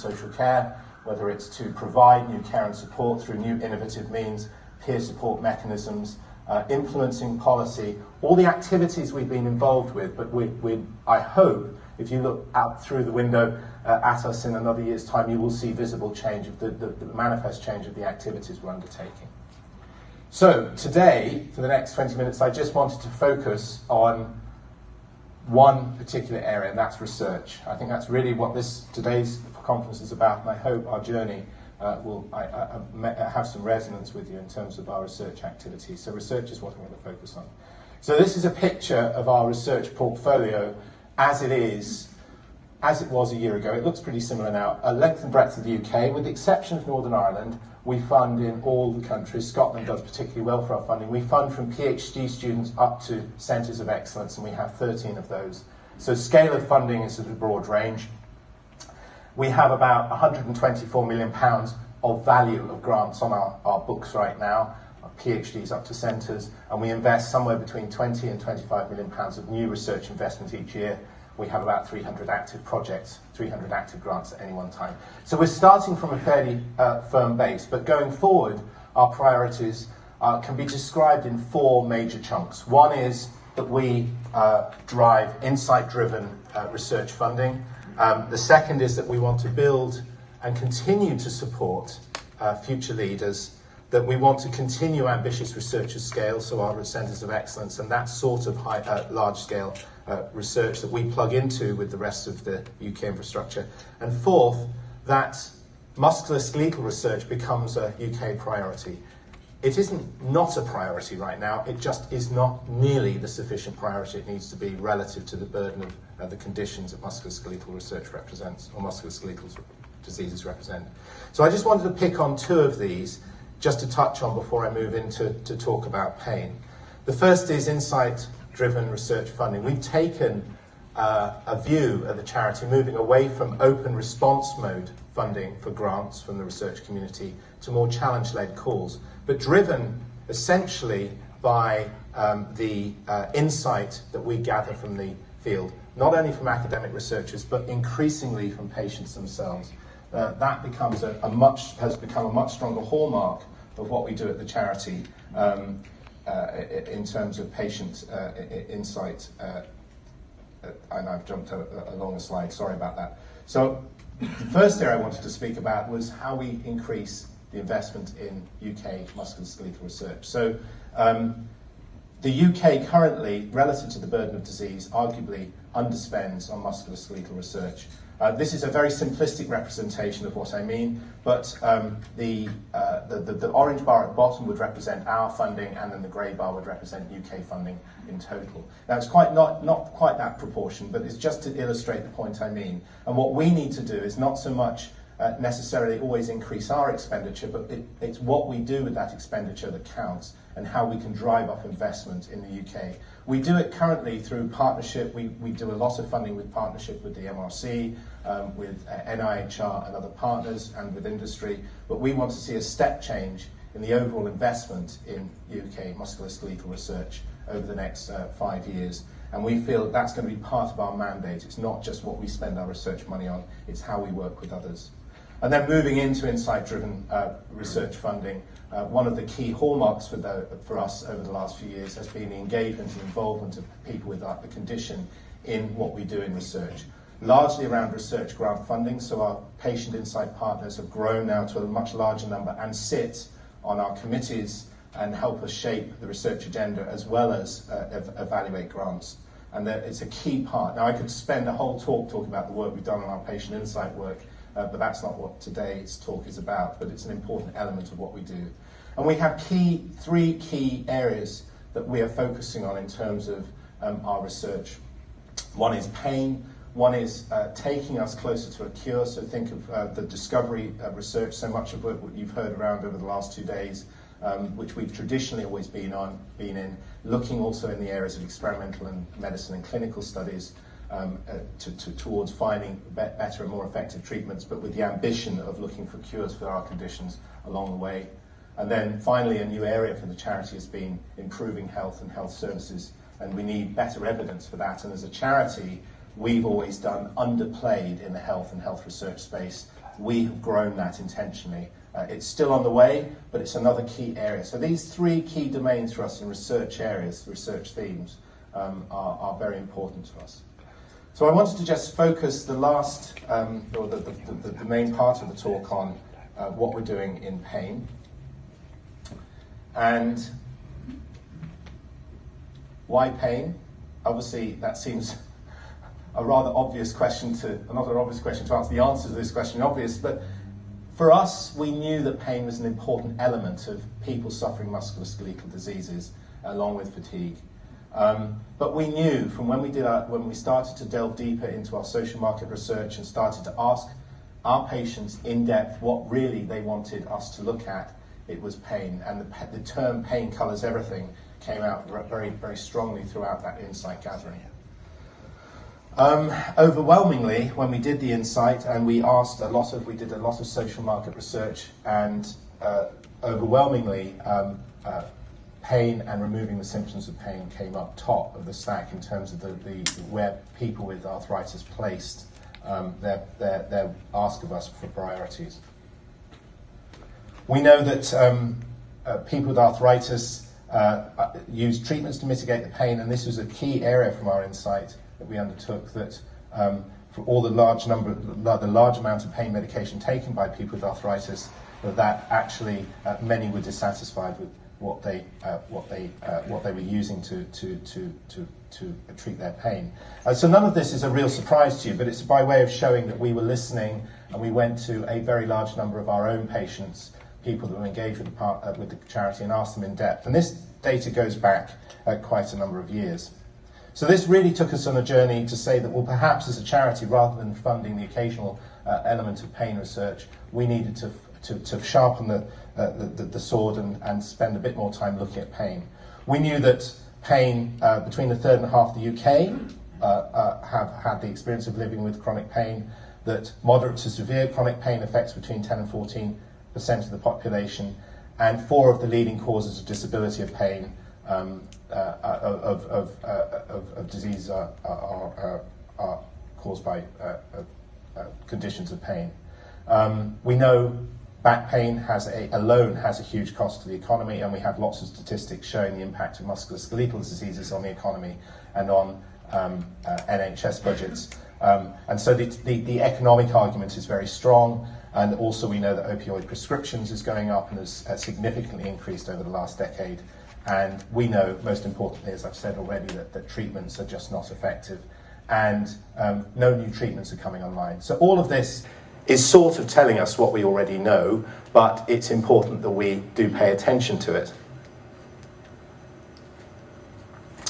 social care, whether it's to provide new care and support through new innovative means, peer support mechanisms, influencing policy, all the activities we've been involved with, but I hope, if you look out through the window at us in another year's time, you will see visible change, of the manifest change of the activities we're undertaking. So today, for the next 20 minutes, I just wanted to focus on one particular area, and that's research. I think that's really what today's conference is about, and I hope our journey will have some resonance with you in terms of our research activities. So research is what I'm going to focus on. So this is a picture of our research portfolio as it was a year ago. It looks pretty similar now. Length and breadth of the UK, with the exception of Northern Ireland, we fund in all the countries. Scotland does particularly well for our funding. We fund from PhD students up to centres of excellence, and we have 13 of those. So scale of funding is at a broad range. We have about £124 million of value of grants on our books right now, our PhDs up to centres, and we invest somewhere between 20 and £25 million of new research investment each year. We have about 300 active projects, 300 active grants at any one time. So we're starting from a fairly firm base, but going forward, our priorities can be described in four major chunks. One is that we drive insight-driven research funding. The second is that we want to build and continue to support future leaders, that we want to continue ambitious research at scale, so our centres of excellence, and that sort of large-scale research that we plug into with the rest of the UK infrastructure. And fourth, that musculoskeletal research becomes a UK priority. It isn't not a priority right now, it just is not nearly the sufficient priority it needs to be relative to the burden of the conditions that musculoskeletal research represents, or musculoskeletal diseases represent. So I just wanted to pick on two of these just to touch on before I move into talk about pain. The first is insight-driven research funding. We've taken a view of the charity moving away from open response mode funding for grants from the research community to more challenge-led calls, but driven essentially by the insight that we gather from the field, not only from academic researchers, but increasingly from patients themselves. That has become a much stronger hallmark of what we do at the charity in terms of patient insight. And I've jumped along a slide, sorry about that. So the first area I wanted to speak about was how we increase the investment in UK musculoskeletal research. So the UK currently, relative to the burden of disease, arguably underspends on musculoskeletal research. This is a very simplistic representation of what I mean, but the orange bar at the bottom would represent our funding, and then the grey bar would represent UK funding in total. Now it's not quite that proportion, but it's just to illustrate the point I mean. And what we need to do is not so much necessarily always increase our expenditure, but it's what we do with that expenditure that counts, and how we can drive up investment in the UK. We do it currently through partnership. We do a lot of funding with partnership with the MRC, with NIHR and other partners, and with industry, but we want to see a step change in the overall investment in UK musculoskeletal research over the next 5 years. And we feel that's going to be part of our mandate. It's not just what we spend our research money on, it's how we work with others. And then moving into insight-driven research funding, one of the key hallmarks for us over the last few years has been the engagement and involvement of people with the condition in what we do in research. Largely around research grant funding, so our patient insight partners have grown now to a much larger number and sit on our committees and help us shape the research agenda as well as evaluate grants. And that it's a key part. Now I could spend a whole talk talking about the work we've done on our patient insight work, but that's not what today's talk is about, but it's an important element of what we do. And we have three key areas that we are focusing on in terms of our research. One is pain, one is taking us closer to a cure, so think of the discovery research, so much of what you've heard around over the last 2 days, which we've traditionally always been in, looking also in the areas of experimental and medicine and clinical studies, towards finding better and more effective treatments, but with the ambition of looking for cures for our conditions along the way. And then finally, a new area for the charity has been improving health and health services, and we need better evidence for that. And as a charity, we've always done underplayed in the health and health research space we have grown that intentionally. It's still on the way, but it's another key area. So these three key domains for us in research areas, research themes, are very important to us. So I wanted to just focus the last, or the main part of the talk on what we're doing in pain. And why pain? Obviously, that seems a rather obvious question to, not an obvious question to answer. The answer to this question is obvious, but for us, we knew that pain was an important element of people suffering musculoskeletal diseases, along with fatigue. But we knew from when we started to delve deeper into our social market research and started to ask our patients in depth what really they wanted us to look at, it was pain. And the term "pain colours everything" came out very, very strongly throughout that insight gathering. Overwhelmingly, when we did the insight and we did a lot of social market research, and overwhelmingly, pain and removing the symptoms of pain came up top of the stack in terms of where people with arthritis placed their ask of us for priorities. We know that people with arthritis use treatments to mitigate the pain, and this was a key area from our insight that we undertook, that for all the large amount of pain medication taken by people with arthritis, that actually many were dissatisfied with what they were using to treat their pain. So none of this is a real surprise to you, but it's by way of showing that we were listening, and we went to a very large number of our own patients, people that were engaged with the charity, and asked them in depth. And this data goes back quite a number of years. So this really took us on a journey to say that, well, perhaps as a charity, rather than funding the occasional element of pain research, we needed to sharpen the sword and spend a bit more time looking at pain. We knew that pain, between a third and a half of the UK have had the experience of living with chronic pain, that moderate to severe chronic pain affects between 10 and 14% of the population, and 4 of the leading causes of disability of pain of disease are caused by conditions of pain. We know back pain alone has a huge cost to the economy, and we have lots of statistics showing the impact of musculoskeletal diseases on the economy and on NHS budgets. And so the economic argument is very strong, and also we know that opioid prescriptions is going up and has significantly increased over the last decade. And we know, most importantly, as I've said already, that treatments are just not effective, and no new treatments are coming online. So all of this is sort of telling us what we already know, but it's important that we do pay attention to it.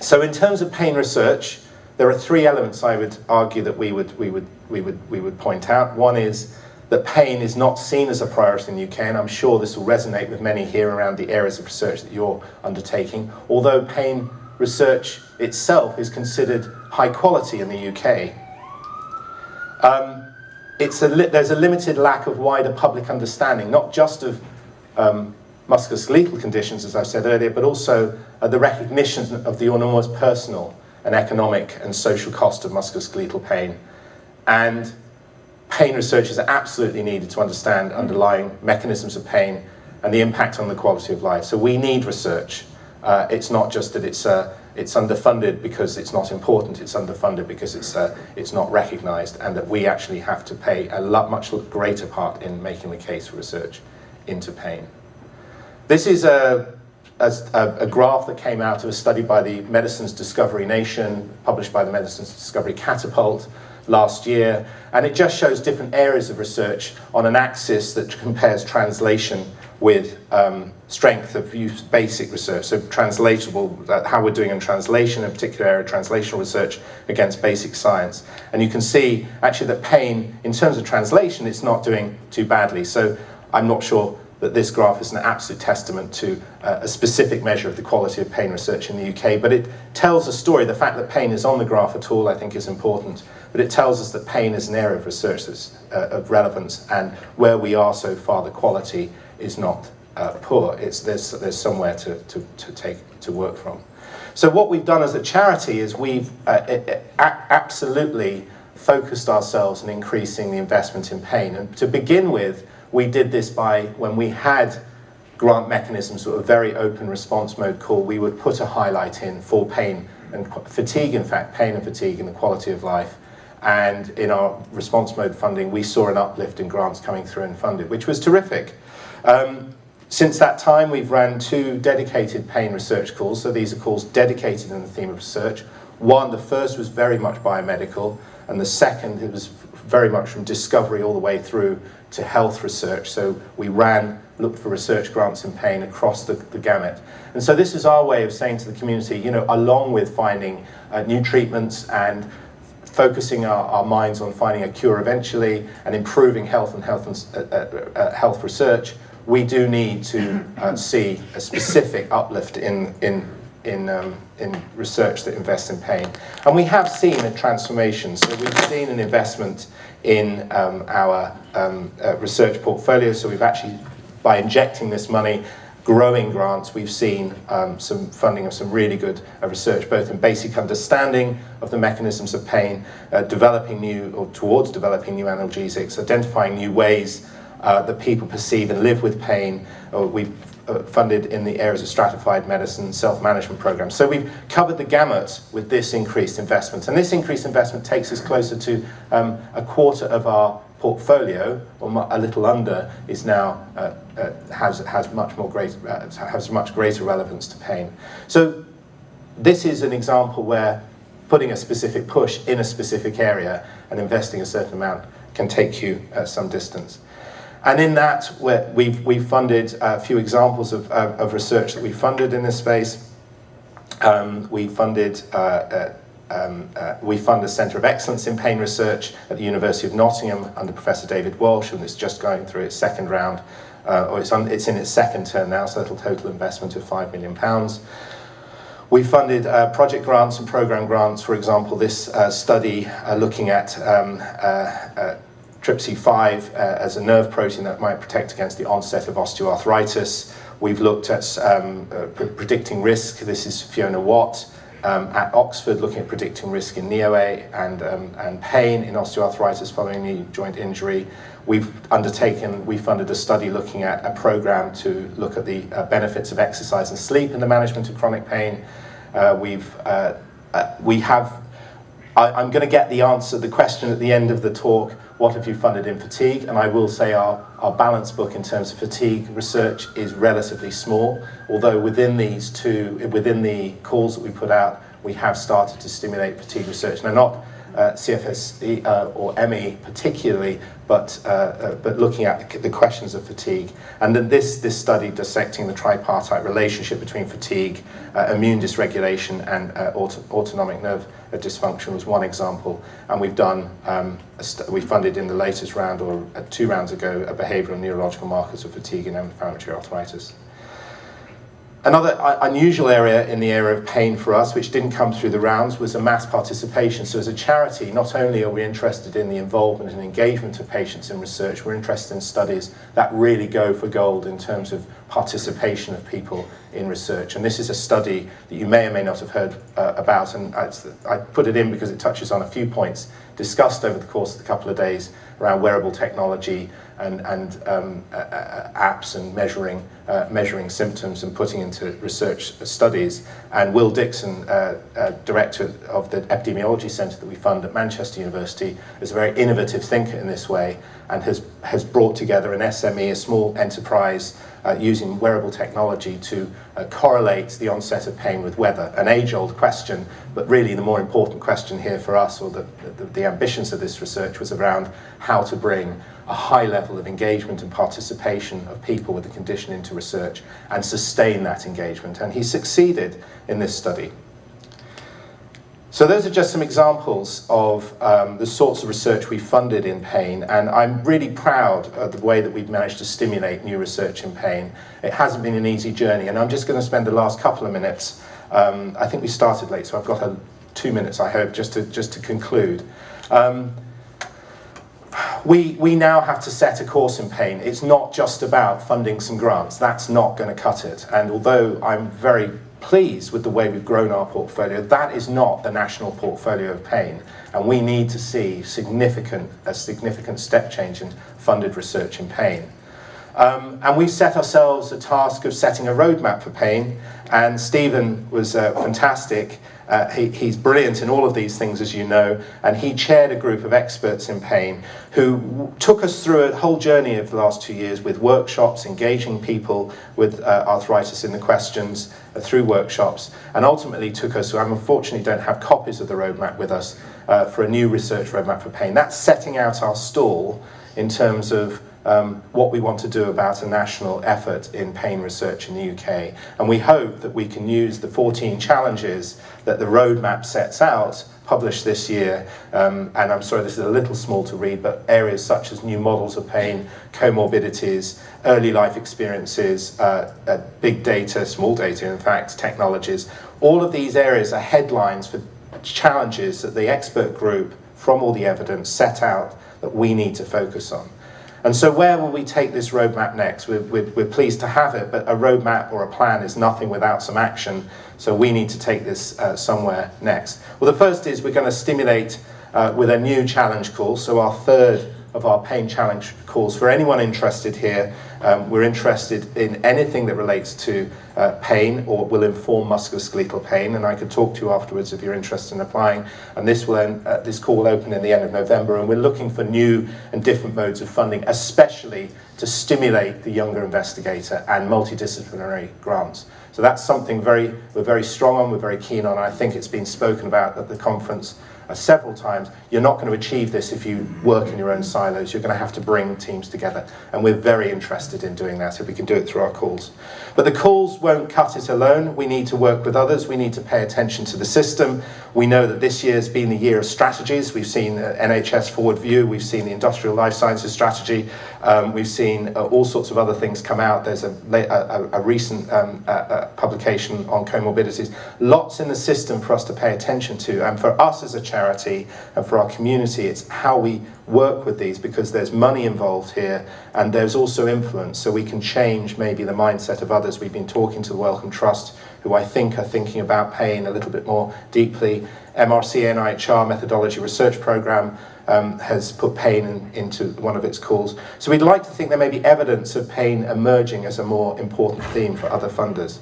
So in terms of pain research, there are 3 elements I would argue that we would point out. One is that pain is not seen as a priority in the UK, and I'm sure this will resonate with many here around the areas of research that you're undertaking, although pain research itself is considered high quality in the UK. There's a limited lack of wider public understanding, not just of musculoskeletal conditions, as I said earlier, but also the recognition of the enormous personal and economic and social cost of musculoskeletal pain. And pain research is absolutely needed to understand underlying mechanisms of pain and the impact on the quality of life. So we need research. It's not just that it's underfunded because it's not important. It's underfunded because it's not recognised, and that we actually have to play a much greater part in making the case for research into pain. This is a graph that came out of a study by the Medicines Discovery Nation, published by the Medicines Discovery Catapult last year, and it just shows different areas of research on an axis that compares translation with strength of use basic research, so translatable, how we're doing in translation, in a particular area, translational research against basic science. And you can see actually that pain, in terms of translation, it's not doing too badly. So I'm not sure that this graph is an absolute testament to a specific measure of the quality of pain research in the UK, but it tells a story. The fact that pain is on the graph at all, I think, is important, but it tells us that pain is an area of research that's of relevance, and where we are so far, the quality is not poor. There's somewhere to work from. So what we've done as a charity is we've absolutely focused ourselves on increasing the investment in pain. And to begin with, we did this by, when we had grant mechanisms that were very open response mode call, we would put a highlight in for pain and fatigue, in fact, pain and fatigue and the quality of life. And in our response mode funding, we saw an uplift in grants coming through and funded, which was terrific. Since that time, we've ran 2 dedicated pain research calls. So these are calls dedicated in the theme of research. One, the first was very much biomedical, and the second, it was very much from discovery all the way through to health research. So we looked for research grants in pain across the gamut. And so this is our way of saying to the community, you know, along with finding new treatments and focusing our minds on finding a cure eventually and improving health research, we do need to see a specific uplift in research that invests in pain. And we have seen a transformation. So we've seen an investment in our research portfolio. So we've actually, by injecting this money, growing grants, we've seen some funding of some really good research, both in basic understanding of the mechanisms of pain, towards developing new analgesics, identifying new ways that people perceive and live with pain. We've funded in the areas of stratified medicine, self-management programs. So we've covered the gamut with this increased investment. And this increased investment takes us closer to a quarter of our portfolio, or a little under, is now has much greater relevance to pain. So this is an example where putting a specific push in a specific area and investing a certain amount can take you some distance. And in that, we've funded a few examples of research that we funded in this space. We fund a Centre of Excellence in Pain Research at the University of Nottingham under Professor David Walsh, and it's just going through its second round, it's in its second term now, so a total investment of £5 million. We funded project grants and programme grants, for example, this study looking at TRPC5 as a nerve protein that might protect against the onset of osteoarthritis. We've looked at predicting risk. This is Fiona Watt at Oxford, looking at predicting risk in NEOA and pain in osteoarthritis following knee joint injury. We funded a study looking at a program to look at the benefits of exercise and sleep in the management of chronic pain. I'm going to get the question at the end of the talk, what have you funded in fatigue? And I will say our balance book in terms of fatigue research is relatively small, although within the calls that we put out, we have started to stimulate fatigue research. Now, not CFSE or ME particularly, but looking at the questions of fatigue. And then this study dissecting the tripartite relationship between fatigue, immune dysregulation, and autonomic nerve dysfunction was one example. And we've done, we funded in the latest round, or 2 rounds ago, a behavioural neurological markers of fatigue and inflammatory arthritis. Another unusual area in the area of pain for us, which didn't come through the rounds, was a mass participation. So as a charity, not only are we interested in the involvement and engagement of patients in research, we're interested in studies that really go for gold in terms of participation of people in research. And this is a study that you may or may not have heard about, and I put it in because it touches on a few points discussed over the course of the couple of days around wearable technology and apps and measuring symptoms and putting into research studies. And Will Dixon, director of the epidemiology centre that we fund at Manchester University, is a very innovative thinker in this way and has brought together an SME, a small enterprise, using wearable technology to correlate the onset of pain with weather. An age-old question, but really the more important question here for us, or the ambitions of this research, was around how to bring a high level of engagement and participation of people with the condition into research and sustain that engagement. And he succeeded in this study. So those are just some examples of the sorts of research we funded in pain, and I'm really proud of the way that we've managed to stimulate new research in pain. It hasn't been an easy journey, and I'm just going to spend the last couple of minutes, I think we started late, so I've got 2 minutes, I hope, just to conclude. We now have to set a course in pain. It's not just about funding some grants. That's not going to cut it. And although I'm very pleased with the way we've grown our portfolio. That is not the national portfolio of pain, and we need to see a significant step change in funded research in pain. And we've set ourselves a task of setting a roadmap for pain, and Stephen was fantastic. He's brilliant in all of these things, as you know, and he chaired a group of experts in pain who took us through a whole journey of the last 2 years with workshops, engaging people with arthritis in the questions through workshops, and ultimately took us, so I unfortunately don't have copies of the roadmap with us, for a new research roadmap for pain. That's setting out our stall in terms of what we want to do about a national effort in pain research in the UK. And we hope that we can use the 14 challenges that the roadmap sets out, published this year, and I'm sorry this is a little small to read, but areas such as new models of pain, comorbidities, early life experiences, big data, small data in fact, technologies. All of these areas are headlines for challenges that the expert group from all the evidence set out that we need to focus on. And so where will we take this roadmap next? We're pleased to have it, but a roadmap or a plan is nothing without some action, so we need to take this somewhere next. Well, the first is we're going to stimulate with a new challenge call, so our third of our pain challenge calls. For anyone interested here, we're interested in anything that relates to pain or will inform musculoskeletal pain, and I could talk to you afterwards if you're interested in applying. And this call will open in the end of November, and we're looking for new and different modes of funding, especially to stimulate the younger investigator and multidisciplinary grants. So that's something we're very strong on, we're very keen on. I think it's been spoken about at the conference several times. You're not going to achieve this if you work in your own silos. You're going to have to bring teams together, and we're very interested in doing that if we can do it through our calls. But the calls won't cut it alone. We need to work with others. We need to pay attention to the system. We know that this year's been the year of strategies. We've seen NHS Forward View, we've seen the Industrial Life Sciences Strategy, we've seen all sorts of other things come out. There's a recent publication on comorbidities. Lots in the system for us to pay attention to, and for us as a charity and for our community, it's how we work with these, because there's money involved here and there's also influence, so we can change maybe the mindset of others. We've been talking to the Wellcome Trust, who I think are thinking about pain a little bit more deeply. MRC NIHR Methodology Research Programme has put pain into one of its calls. So we'd like to think there may be evidence of pain emerging as a more important theme for other funders.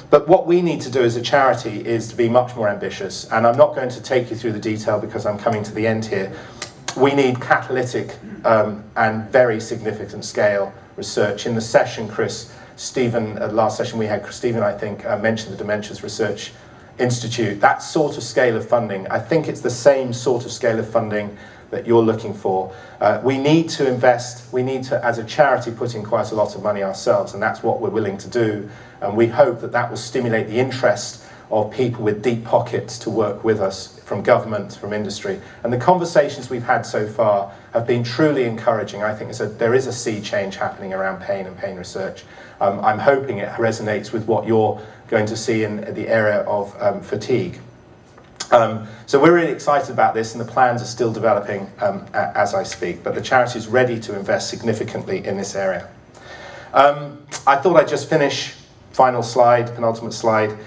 But what we need to do as a charity is to be much more ambitious, and I'm not going to take you through the detail because I'm coming to the end here. We need catalytic and very significant scale research. In the session, Stephen, last session we had, Stephen, I think, mentioned the Dementias Research Institute. That sort of scale of funding, I think it's the same sort of scale of funding that you're looking for. We need to invest, we need to, as a charity, put in quite a lot of money ourselves, and that's what we're willing to do. And we hope that that will stimulate the interest of people with deep pockets to work with us, from government, from industry. And the conversations we've had so far have been truly encouraging. I think there is a sea change happening around pain and pain research. I'm hoping it resonates with what you're going to see in the area of fatigue. So we're really excited about this, and the plans are still developing as I speak, but the charity is ready to invest significantly in this area. I thought I'd just finish, final slide, penultimate slide.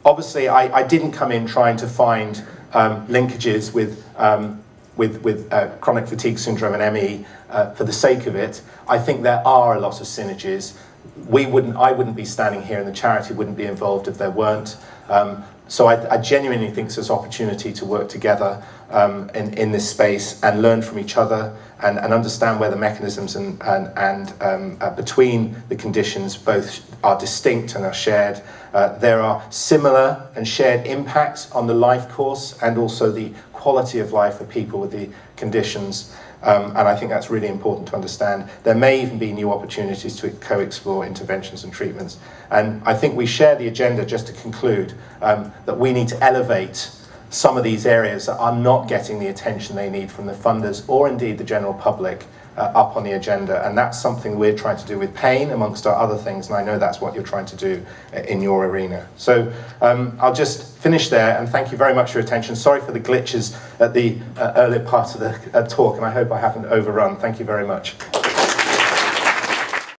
Obviously, I didn't come in trying to find linkages with chronic fatigue syndrome and ME for the sake of it. I think there are a lot of synergies. I wouldn't be standing here, and the charity wouldn't be involved if there weren't. So I genuinely think there's opportunity to work together in this space and learn from each other and understand where the mechanisms and between the conditions both are distinct and are shared. There are similar and shared impacts on the life course and also the quality of life for people with the conditions. And I think that's really important to understand. There may even be new opportunities to co-explore interventions and treatments. And I think we share the agenda, just to conclude, that we need to elevate some of these areas that are not getting the attention they need from the funders or indeed the general public up on the agenda. And that's something we're trying to do with pain, amongst our other things, and I know that's what you're trying to do in your arena. So I'll just finish there, and thank you very much for your attention. Sorry for the glitches at the earlier part of the talk, and I hope I haven't overrun. Thank you very much.